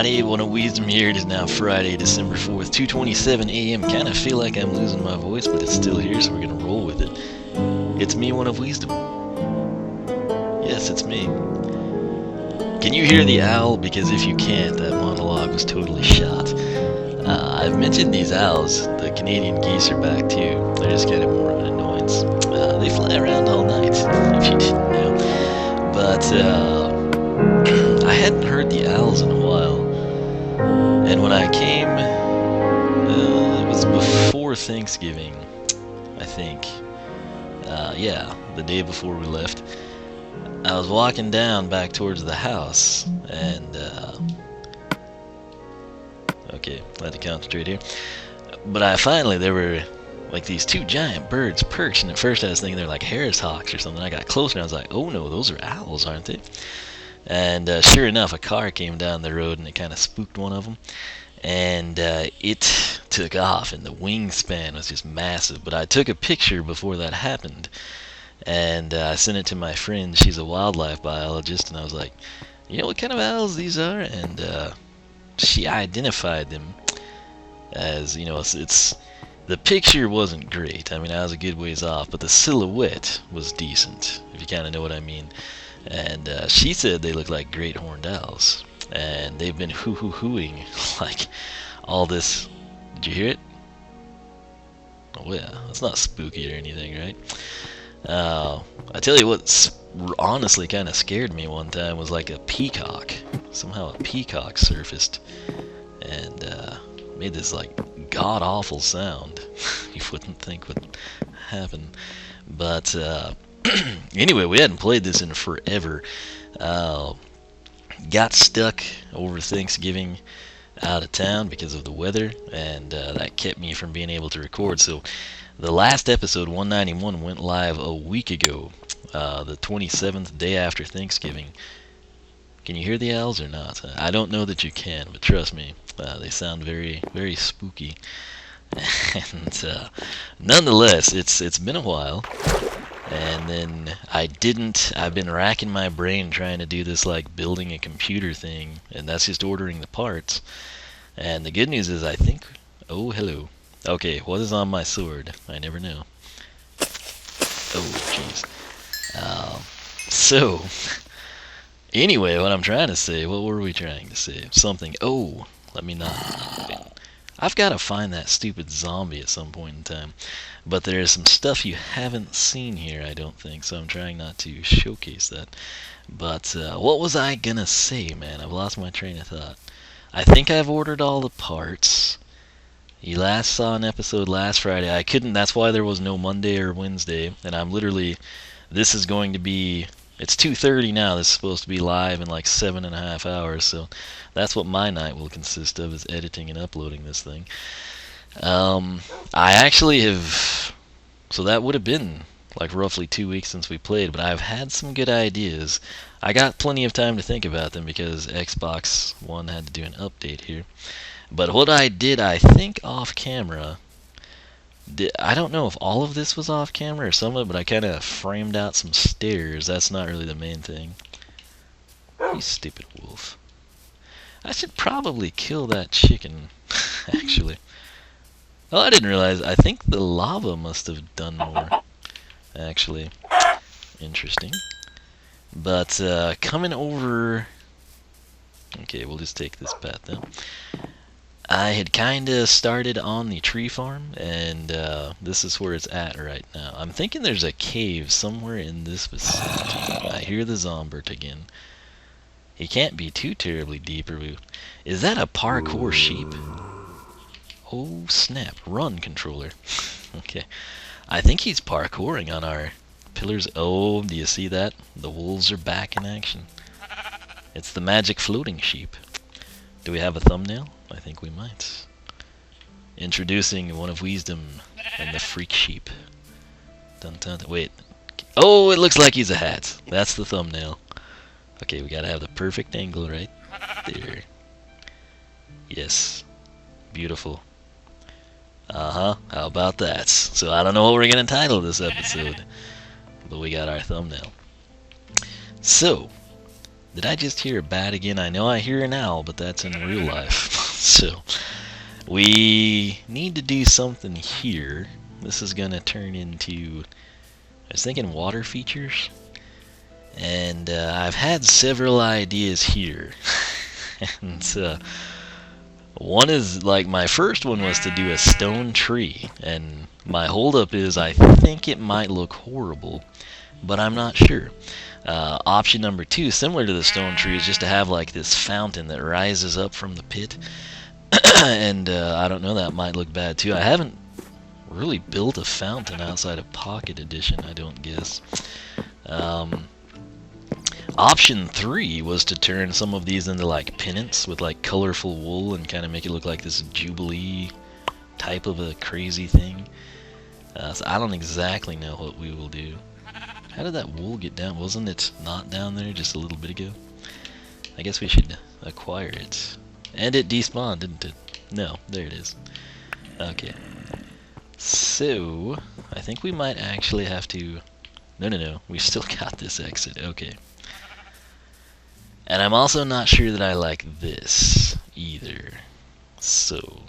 everybody, One of Wisdom here. It is now Friday, December 4th, 2:27 a.m. Kind of feel like I'm losing my voice, but it's still here, so we're going to roll with it. It's me, One of Wisdom. Yes, it's me. Can you hear the owl? Because if you can't, that monologue was totally shot. I've mentioned these owls. The Canadian geese are back too. They're just kind of more of an annoyance. They fly around all night, if you didn't know. But, I hadn't heard the owls in a while, and when I came, it was before Thanksgiving, I think. Yeah, the day before we left. I was walking down back towards the house, and, okay, I had to concentrate here. But there were like these two giant birds perched, and at first I was thinking they're like Harris hawks or something. I got closer and I was like, oh no, those are owls, aren't they? And sure enough, a car came down the road and it kind of spooked one of them. And it took off, and the wingspan was just massive. But I took a picture before that happened, and I sent it to my friend. She's a wildlife biologist, and I was like, you know what kind of owls these are? And she identified them as, you know, it's the picture wasn't great. I mean, I was a good ways off, but the silhouette was decent, if you kind of know what I mean. And she said they look like great horned owls, and they've been hoo-hoo-hooing like all this. Did you hear it? Oh yeah, it's not spooky or anything, right? I tell you what honestly kind of scared me one time was like a peacock. Somehow a peacock surfaced and made this like god-awful sound. You wouldn't think would happen, but anyway, we hadn't played this in forever. Got stuck over Thanksgiving out of town because of the weather, and that kept me from being able to record. So the last episode, 191, went live a week ago, the 27th day after Thanksgiving. Can you hear the owls or not? I don't know that you can, but trust me, they sound very, very spooky. And nonetheless, it's been a while. And then I've been racking my brain trying to do this like building a computer thing, and that's just ordering the parts. And the good news is oh hello. Okay, what is on my sword? I never know. Oh jeez. So, anyway, what I'm trying to say, what were we trying to say? Something, let me not. I've got to find that stupid zombie at some point in time. But there is some stuff you haven't seen here, I don't think, so I'm trying not to showcase that. But what was I gonna say, man? I've lost my train of thought. I think I've ordered all the parts. You last saw an episode last Friday. I couldn't, that's why there was no Monday or Wednesday. And I'm literally, this is going to be, it's 2:30 now. This is supposed to be live in like 7.5 hours. So that's what my night will consist of, is editing and uploading this thing. I actually have, so that would have been like roughly 2 weeks since we played, but I've had some good ideas. I got plenty of time to think about them because Xbox One had to do an update here. But what I did, I think off camera, I don't know if all of this was off camera or some of it, but I kind of framed out some stairs. That's not really the main thing. You stupid wolf. I should probably kill that chicken, actually. Oh, I didn't realize. I think the lava must have done more, actually. Interesting. But coming over... Okay, we'll just take this path then. I had kind of started on the tree farm, and this is where it's at right now. I'm thinking there's a cave somewhere in this vicinity. I hear the Zombert again. He can't be too terribly deep. Is that a parkour sheep? Oh snap, run controller. Okay, I think he's parkouring on our pillars. Oh, do you see that? The wolves are back in action. It's the magic floating sheep. Do we have a thumbnail? I think we might. Introducing One of Wisdom and the freak sheep. Dun, dun, dun. Wait. Oh, it looks like he's a hat. That's the thumbnail. Okay, we gotta have the perfect angle right there. Yes. Beautiful. How about that? So I don't know what we're gonna title this episode, but we got our thumbnail. So, Did I just hear a bat again? I know I hear an owl, but that's in real life. So, we need to do something here. This is gonna turn into, I was thinking water features. And I've had several ideas here. And one is, like, my first one was to do a stone tree. And my holdup is I think it might look horrible, but I'm not sure. Option number 2, similar to the stone tree, is just to have like this fountain that rises up from the pit. And I don't know, that might look bad too. I haven't really built a fountain outside of Pocket Edition, I don't guess. Option 3 was to turn some of these into like pennants with like colorful wool and kind of make it look like this Jubilee type of a crazy thing. So I don't exactly know what we will do. How did that wool get down? Wasn't it not down there just a little bit ago? I guess we should acquire it. And it despawned, didn't it? No, there it is. Okay. So, I think we might actually have to... No, we still got this exit. Okay. And I'm also not sure that I like this either. So,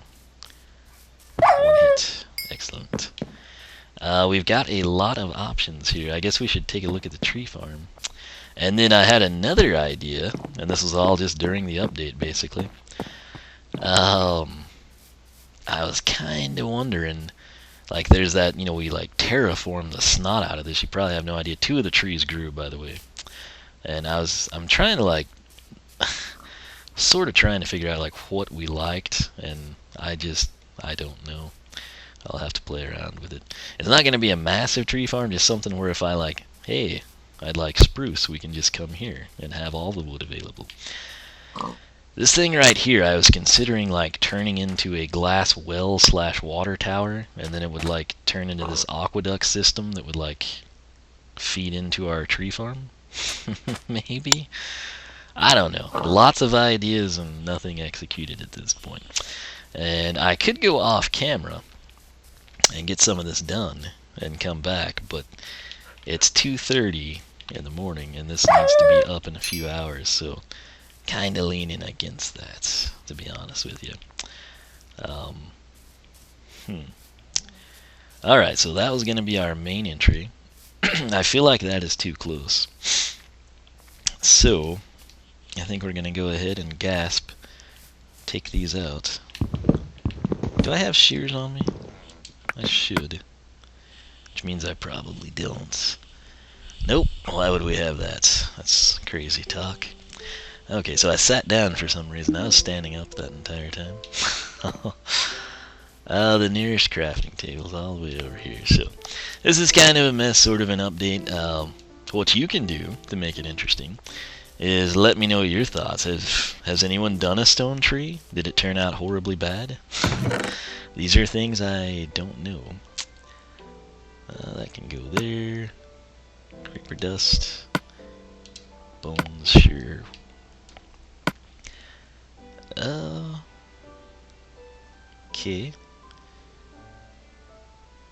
one hit. Excellent. We've got a lot of options here. I guess we should take a look at the tree farm. And then I had another idea, and this was all just during the update, basically. I was kind of wondering, like, there's that, you know, we like terraformed the snot out of this. You probably have no idea. 2 of the trees grew, by the way. And I'm trying to, like, sort of trying to figure out, like, what we liked, and I don't know. I'll have to play around with it. It's not going to be a massive tree farm, just something where if I like, hey, I'd like spruce, we can just come here and have all the wood available. This thing right here, I was considering like turning into a glass well / water tower, and then it would like turn into this aqueduct system that would like feed into our tree farm. Maybe? I don't know. Lots of ideas and nothing executed at this point. And I could go off camera and get some of this done and come back, but it's 2:30 in the morning and this needs to be up in a few hours, so kind of leaning against that, to be honest with you. Alright, so that was going to be our main entry. I feel like that is too close. So, I think we're going to go ahead and gasp, take these out. Do I have shears on me? I should. Which means I probably don't. Nope, why would we have that? That's crazy talk. Okay, so I sat down for some reason. I was standing up that entire time. The nearest crafting table's all the way over here. So, this is kind of a mess, sort of an update. What you can do to make it interesting is let me know your thoughts. Has anyone done a stone tree? Did it turn out horribly bad? These are things I don't know. That can go there. Creeper dust. Bones, sure. Okay.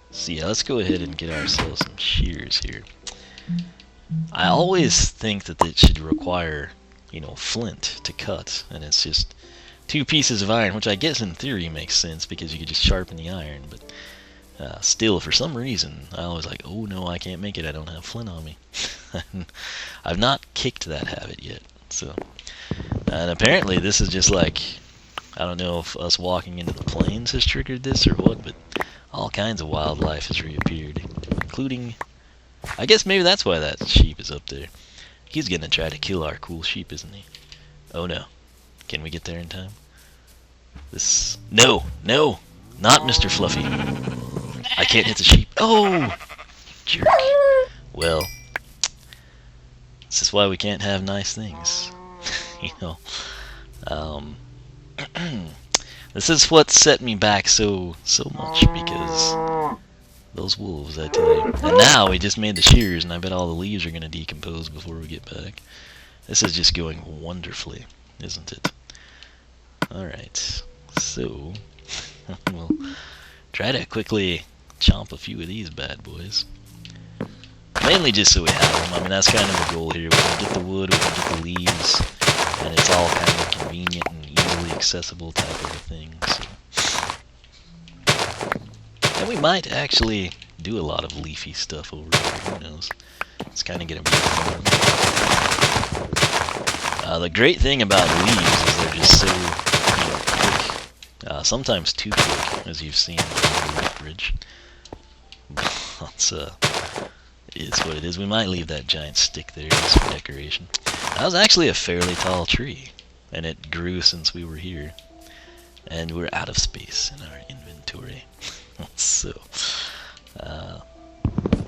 So yeah, let's go ahead and get ourselves some shears here. I always think that it should require, you know, flint to cut, and it's just 2 pieces of iron, which I guess in theory makes sense because you could just sharpen the iron, but still, for some reason, I always like, oh no, I can't make it, I don't have flint on me. I've not kicked that habit yet, so. And apparently this is just like, I don't know if us walking into the plains has triggered this or what, but all kinds of wildlife has reappeared, including, I guess maybe that's why that sheep is up there. He's gonna try to kill our cool sheep, isn't he? Oh no. Can we get there in time? No, not Mr. Fluffy. I can't hit the sheep. Oh, jerk. Well, this is why we can't have nice things. You know, this is what set me back so much, because those wolves, I tell you. And now we just made the shears, and I bet all the leaves are going to decompose before we get back. This is just going wonderfully, isn't it? Alright, so we'll try to quickly chomp a few of these bad boys. Mainly just so we have them. I mean, that's kind of the goal here. We can get the wood, we can get the leaves, and it's all kind of convenient and easily accessible type of a thing. So. And we might actually do a lot of leafy stuff over here. Who knows? It's kind of going to be fun. The great thing about leaves is they're just so, quick. Sometimes too quick, as you've seen on the root bridge. That's it's what it is. We might leave that giant stick there just for decoration. That was actually a fairly tall tree, and it grew since we were here. And we're out of space in our inventory. So,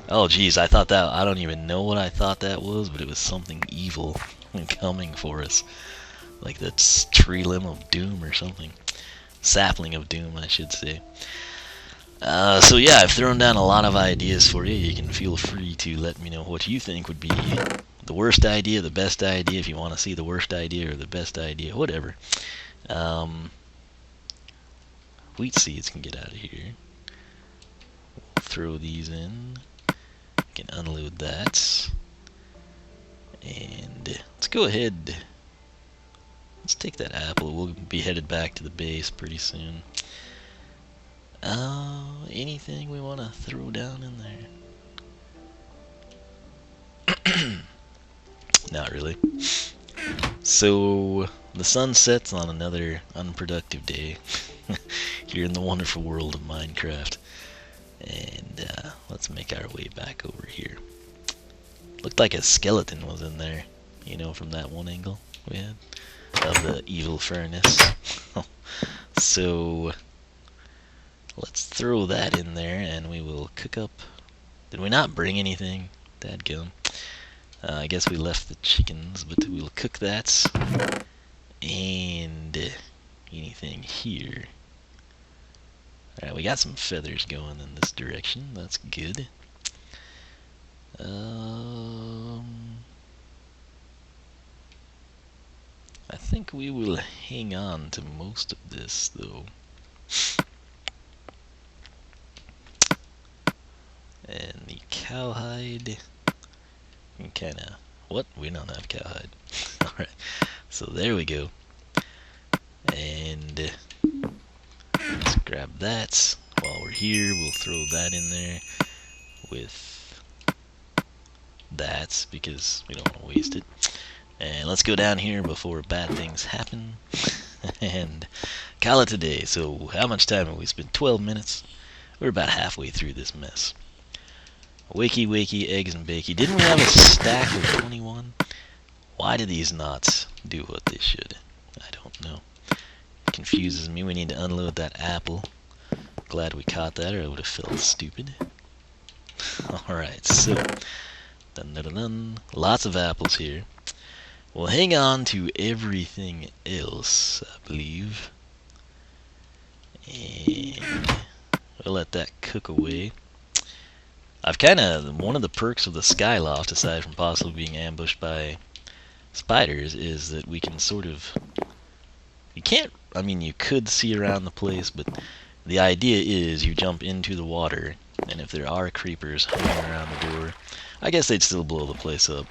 oh geez, I thought that, I don't even know what I thought that was, but it was something evil coming for us. Like that tree limb of doom or something. Sapling of doom, I should say. So yeah, I've thrown down a lot of ideas for you. You can feel free to let me know what you think would be the worst idea, the best idea, if you want to see the worst idea or the best idea, whatever. Wheat seeds can get out of here. We'll throw these in. We can unload that. And let's go ahead. Let's take that apple. We'll be headed back to the base pretty soon. Anything we want to throw down in there? Not really. So, the sun sets on another unproductive day here in the wonderful world of Minecraft. And let's make our way back over here. Looked like a skeleton was in there, you know, from that one angle we had of the evil furnace. So, let's throw that in there and we will cook up. Did we not bring anything? Dadgum. I guess we left the chickens, but we'll cook that. And anything here. Alright, we got some feathers going in this direction. That's good. I think we will hang on to most of this, though. And the cowhide, kinda, what? We don't have cowhide. Alright, so there we go. And let's grab that. While we're here, we'll throw that in there with that, because we don't want to waste it. And let's go down here before bad things happen. And call it a day. So how much time have we spent? 12 minutes? We're about halfway through this mess. Wakey, wakey, eggs and bakey. Didn't we have a stack of 21? Why do these not do what they should? I don't know. It confuses me. We need to unload that apple. Glad we caught that, or I would have felt stupid. Alright, so. Dun, dun, dun, dun. Lots of apples here. We'll hang on to everything else, I believe. And we'll let that cook away. I've one of the perks of the Skyloft, aside from possibly being ambushed by spiders, is that we can sort of, you could see around the place, but the idea is you jump into the water, and if there are creepers hanging around the door, I guess they'd still blow the place up.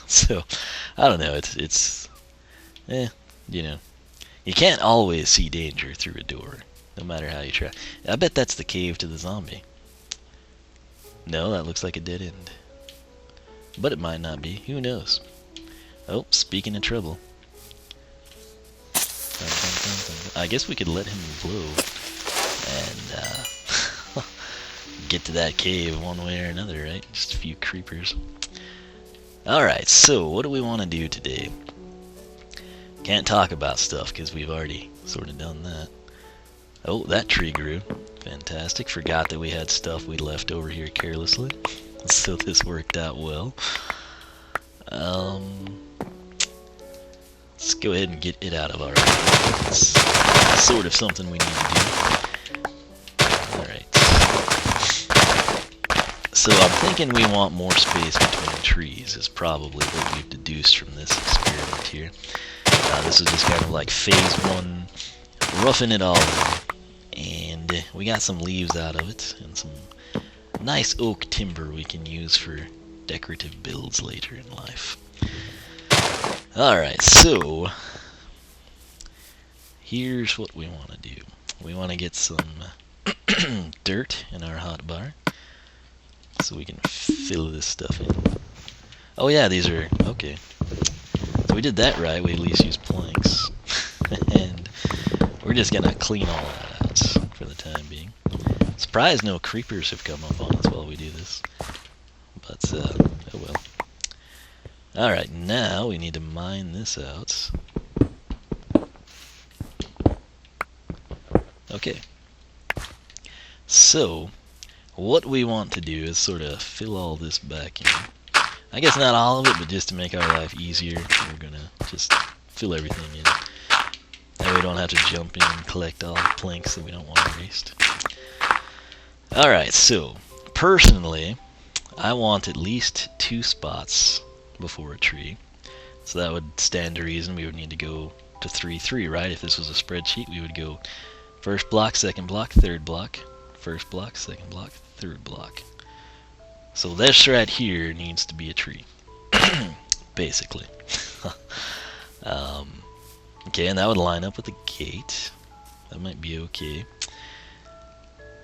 So, I don't know, it's you know, you can't always see danger through a door, no matter how you try. I bet that's the cave to the zombie. No, that looks like a dead end. But it might not be. Who knows? Oh, speaking of trouble. Dun, dun, dun, dun. I guess we could let him blow and get to that cave one way or another, right? Just a few creepers. Alright, so what do we want to do today? Can't talk about stuff because we've already sort of done that. Oh, that tree grew. Fantastic. Forgot that we had stuff we left over here carelessly. So this worked out well. Let's go ahead and get it out of our way. It's sort of something we need to do. Alright. So I'm thinking we want more space between trees is probably what we've deduced from this experiment here. This is just kind of like phase 1, roughing it all in. And we got some leaves out of it, and some nice oak timber we can use for decorative builds later in life. Alright, so here's what we want to do. We want to get some dirt in our hotbar so we can fill this stuff in. Oh yeah, these are okay. So we did that right. We at least used planks. And we're just gonna clean all that out for the time being. Surprised no creepers have come up on us while we do this. But, oh well. Alright, now we need to mine this out. Okay. So, what we want to do is sort of fill all this back in. I guess not all of it, but just to make our life easier, we're gonna just fill everything in. That way we don't have to jump in and collect all the planks that we don't want to waste. Alright, so, personally, I want at least 2 spots before a tree. So that would stand to reason we would need to go to 3-3, right? If this was a spreadsheet, we would go first block, second block, third block, first block, second block, third block. So this right here needs to be a tree, basically. Okay, and that would line up with the gate. That might be okay.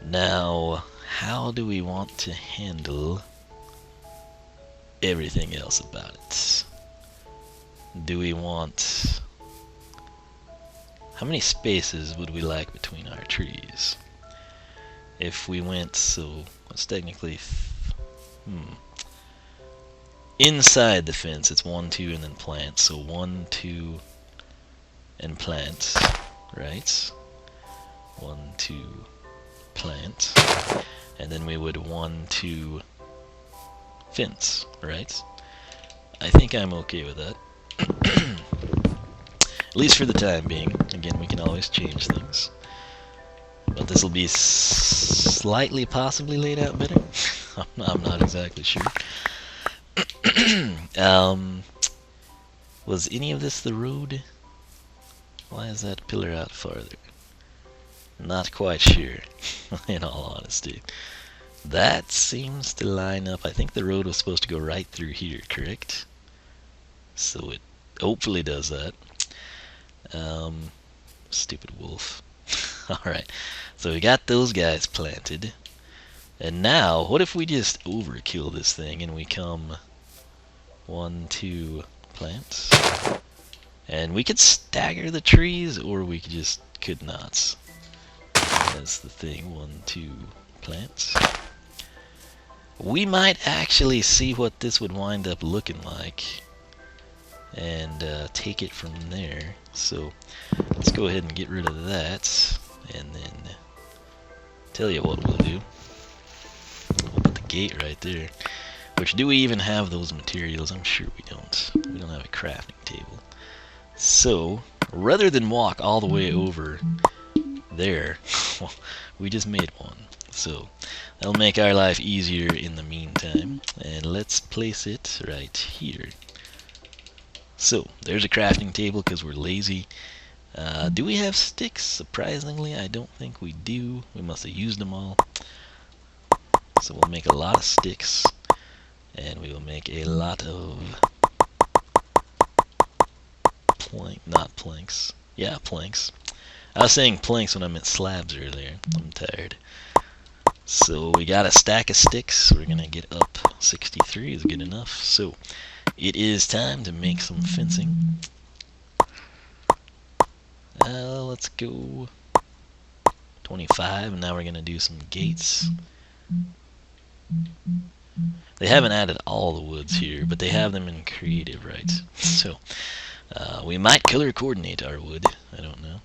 Now, how do we want to handle everything else about it? Do we want... How many spaces would we like between our trees? If we went, so it's technically... Inside the fence, it's 1, 2, and then plant. So 1, 2, and plant, right? 1, 2, plant. And then we would 1, 2, fence, right? I think I'm okay with that. At least for the time being. Again, we can always change things. But this will be slightly, possibly laid out better. I'm not exactly sure. Was any of this the road? Why is that pillar out farther? Not quite sure, in all honesty. That seems to line up. I think the road was supposed to go right through here, correct? So it hopefully does that. Stupid wolf. Alright, so we got those guys planted. And now, what if we just overkill this thing and we come 1, 2 plants? And we could stagger the trees, or we could not. That's the thing, 1, 2 plants. We might actually see what this would wind up looking like and take it from there. So let's go ahead and get rid of that, and then tell you what we'll do. We'll put the gate right there. Which, do we even have those materials? I'm sure we don't. We don't have a crafting table. So, rather than walk all the way over there, we just made one. So, that'll make our life easier in the meantime. And let's place it right here. So, there's a crafting table because we're lazy. Do we have sticks? Surprisingly, I don't think we do. We must have used them all. So we'll make a lot of sticks. And we will make a lot of not planks. Yeah, planks. I was saying planks when I meant slabs earlier. I'm tired. So we got a stack of sticks. We're gonna get up 63 is good enough. So it is time to make some fencing. Let's go 25, and now we're gonna do some gates. They haven't added all the woods here, but they have them in creative, right? So we might color coordinate our wood. I don't know.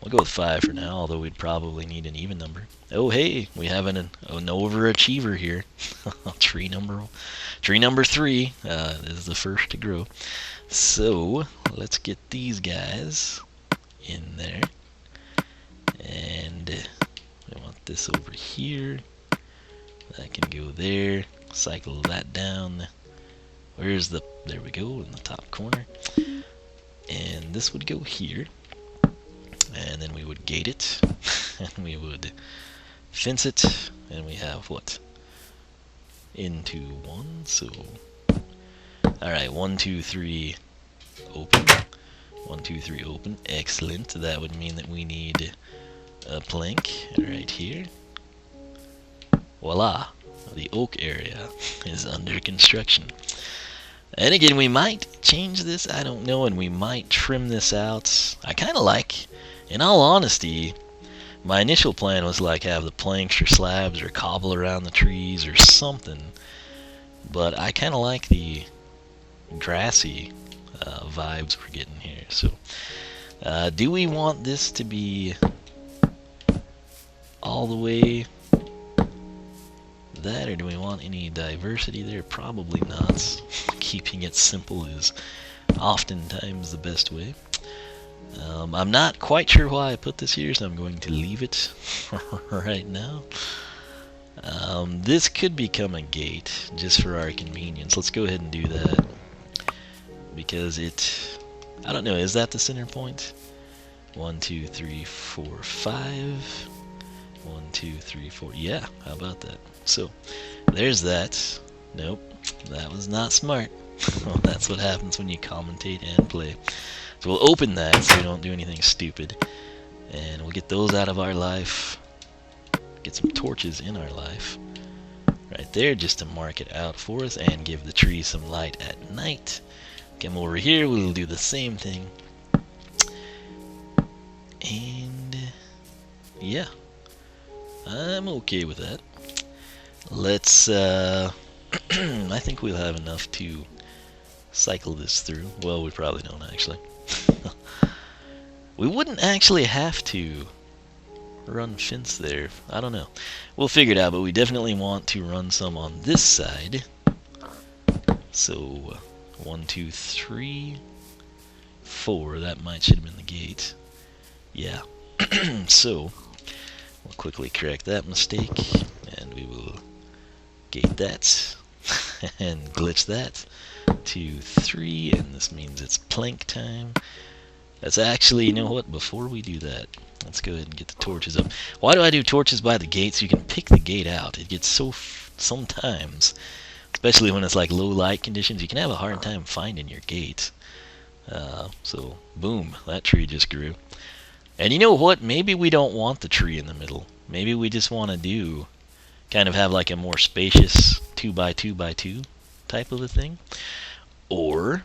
We'll go with 5 for now, although we'd probably need an even number. Oh hey, we have an overachiever here. Tree number 3. This is the first to grow. So let's get these guys in there, and we want this over here. That can go there. Cycle that down. Where's the... There we go, in the top corner. And this would go here. And then we would gate it. And we would fence it. And we have what? into 1. So, alright, 1, 2, 3, open. 1, 2, 3, open. Excellent. That would mean that we need a plank right here. Voila. The oak area is under construction. And again, we might change this, I don't know, and we might trim this out. I kind of like, in all honesty, my initial plan was like have the planks or slabs or cobble around the trees or something. But I kind of like the grassy vibes we're getting here. So, do we want this to be all the way that, or do we want any diversity there? Probably not. Keeping it simple is oftentimes the best way. I'm not quite sure why I put this here, so I'm going to leave it right now. This could become a gate, just for our convenience. Let's go ahead and do that. Because I don't know, is that the center point? 1, 2, 3, 4, 5. 1, 2, 3, 4. Yeah, how about that? So, there's that. Nope, that was not smart. That's what happens when you commentate and play. So we'll open that so we don't do anything stupid. And we'll get those out of our life. Get some torches in our life. Right there, just to mark it out for us and give the tree some light at night. Come over here, we'll do the same thing. And yeah, I'm okay with that. Let's I think we'll have enough to cycle this through. Well, we probably don't actually. We wouldn't actually have to run fence there. I don't know. We'll figure it out, but we definitely want to run some on this side. So 1, 2, 3, 4. That should have been the gate. Yeah. So we'll quickly correct that mistake, and we will gate that and glitch that. 2, 3, and this means it's plank time. That's actually, you know what? Before we do that, let's go ahead and get the torches up. Why do I do torches by the gate? So you can pick the gate out. It gets so sometimes, especially when it's like low light conditions, you can have a hard time finding your gate. So boom, that tree just grew. And you know what? Maybe we don't want the tree in the middle. Maybe we just want to do kind of have like a more spacious 2 by 2 by 2 type of a thing. Or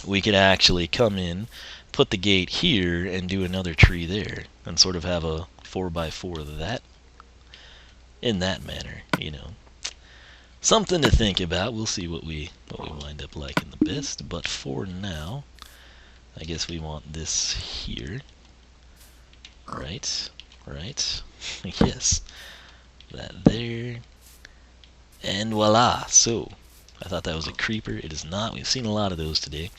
we could actually come in, put the gate here, and do another tree there, and sort of have a 4 by 4 of that in that manner, you know. Something to think about. We'll see what we wind up liking the best. But for now, I guess we want this here. Right. Yes. That there. And voila. So, I thought that was a creeper. It is not. We've seen a lot of those today.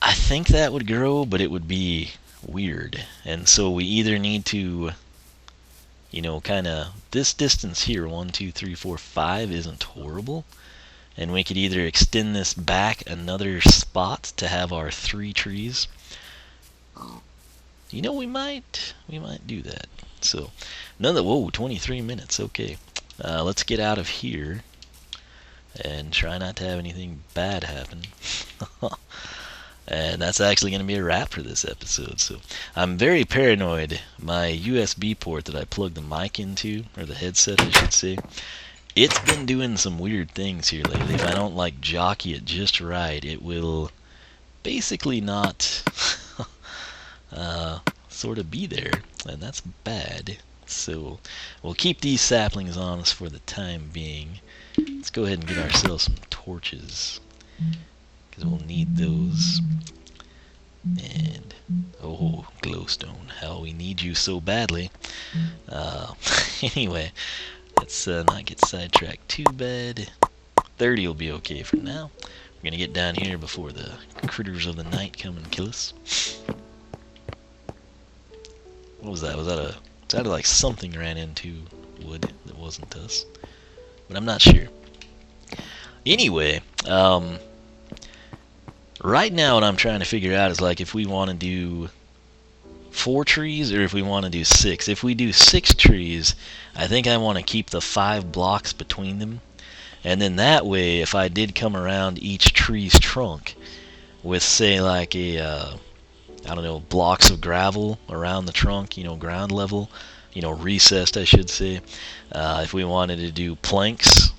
I think that would grow, but it would be weird. And so we either need to, you know, kind of, this distance here, 1, 2, 3, 4, 5 isn't horrible. And we could either extend this back another spot to have our 3 trees. You know, we might do that. So, whoa, 23 minutes, okay. Let's get out of here and try not to have anything bad happen. And that's actually going to be a wrap for this episode. So I'm very paranoid. My USB port that I plugged the mic into, or the headset I should say, it's been doing some weird things here lately. If I don't like jockey it just right, it will basically not sort of be there, and that's bad. So we'll keep these saplings on us for the time being. Let's go ahead and get ourselves some torches, because we'll need those. And oh, glowstone, how we need you so badly. Anyway, let's not get sidetracked too bad. 30 will be okay for now. We're gonna get down here before the critters of the night come and kill us. What was that? It sounded like something ran into wood that wasn't us, but I'm not sure. Anyway, right now what I'm trying to figure out is like if we want to do 4 trees or if we want to do 6. If we do 6 trees, I think I want to keep the 5 blocks between them. And then that way, if I did come around each tree's trunk with, say, like a, I don't know, blocks of gravel around the trunk, ground level, recessed, I should say. If we wanted to do planks,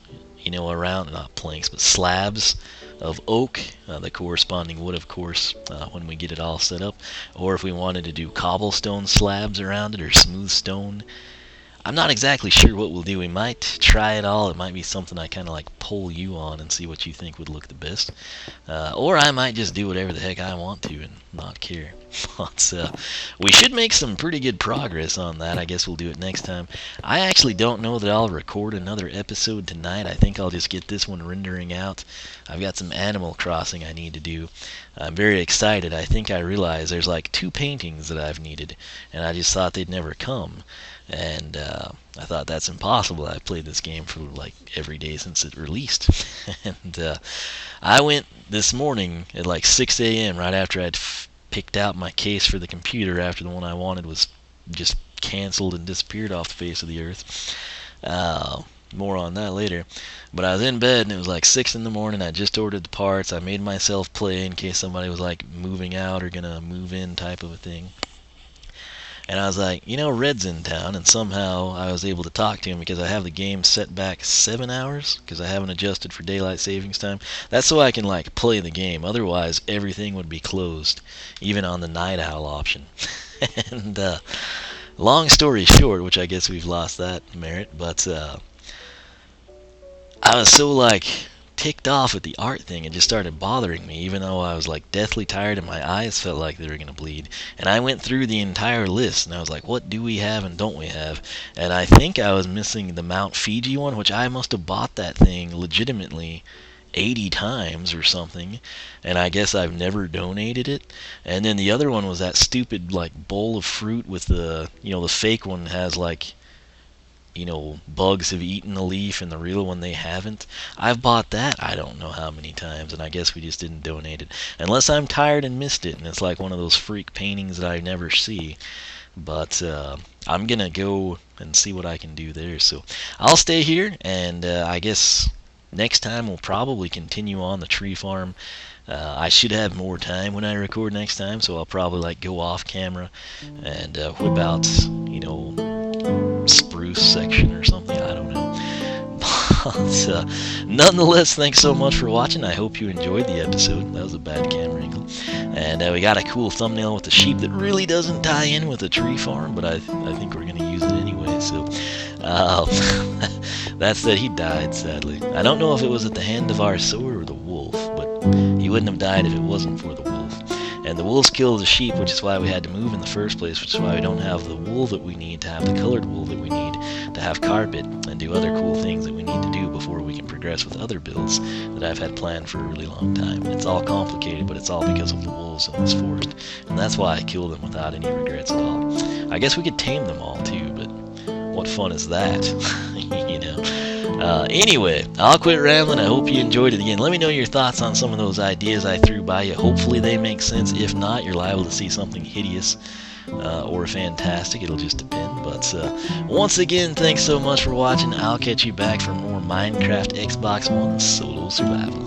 around, not planks, but slabs of oak, the corresponding wood, of course, when we get it all set up. Or if we wanted to do cobblestone slabs around it, or smooth stone. I'm not exactly sure what we'll do. We might try it all. It might be something I kind of like poll you on and see what you think would look the best. Or I might just do whatever the heck I want to and not care. But we should make some pretty good progress on that. I guess we'll do it next time. I actually don't know that I'll record another episode tonight. I think I'll just get this one rendering out. I've got some Animal Crossing I need to do. I'm very excited. I think I realized there's like 2 paintings that I've needed, and I just thought they'd never come. And I thought that's impossible. I've played this game for like every day since it released. And I went this morning at like 6 a.m. right after I'd picked out my case for the computer after the one I wanted was just canceled and disappeared off the face of the earth. More on that later. But I was in bed and it was like 6 in the morning. I just ordered the parts. I made myself play in case somebody was like moving out or gonna move in type of a thing. And I was like, Red's in town, and somehow I was able to talk to him because I have the game set back 7 hours because I haven't adjusted for daylight savings time. That's so I can like play the game. Otherwise, everything would be closed, even on the night owl option. And long story short, which I guess we've lost that merit, but I was so like ticked off at the art thing. It just started bothering me, even though I was like deathly tired and my eyes felt like they were gonna bleed. And I went through the entire list and I was like, what do we have and don't we have? And I think I was missing the Mount Fiji one, which I must have bought that thing legitimately 80 times or something, and I guess I've never donated it. And then the other one was that stupid like bowl of fruit with the the fake one has like bugs have eaten the leaf, and the real one they haven't. I've bought that I don't know how many times, and I guess we just didn't donate it. Unless I'm tired and missed it, and it's like one of those freak paintings that I never see. But I'm gonna go and see what I can do there. So I'll stay here, and I guess next time we'll probably continue on the tree farm. I should have more time when I record next time, so I'll probably like go off camera and whip out, spruce section or something. I don't know. But nonetheless, thanks so much for watching. I hope you enjoyed the episode. That was a bad camera angle. And we got a cool thumbnail with the sheep that really doesn't tie in with the tree farm, but I think we're going to use it anyway. So that said, he died, sadly. I don't know if it was at the hand of our sword or the wolf, but he wouldn't have died if it wasn't for the wolf. And the wolves killed the sheep, which is why we had to move in the first place, which is why we don't have the wool that we need to have the colored wool that we need to have carpet and do other cool things that we need to do before we can progress with other builds that I've had planned for a really long time. And it's all complicated, but it's all because of the wolves in this forest. And that's why I killed them without any regrets at all. I guess we could tame them all too, but what fun is that? Anyway, I'll quit rambling. I hope you enjoyed it again. Let me know your thoughts on some of those ideas I threw by you. Hopefully they make sense. If not, you're liable to see something hideous or fantastic. It'll just depend. But once again, thanks so much for watching. I'll catch you back for more Minecraft Xbox One solo survival.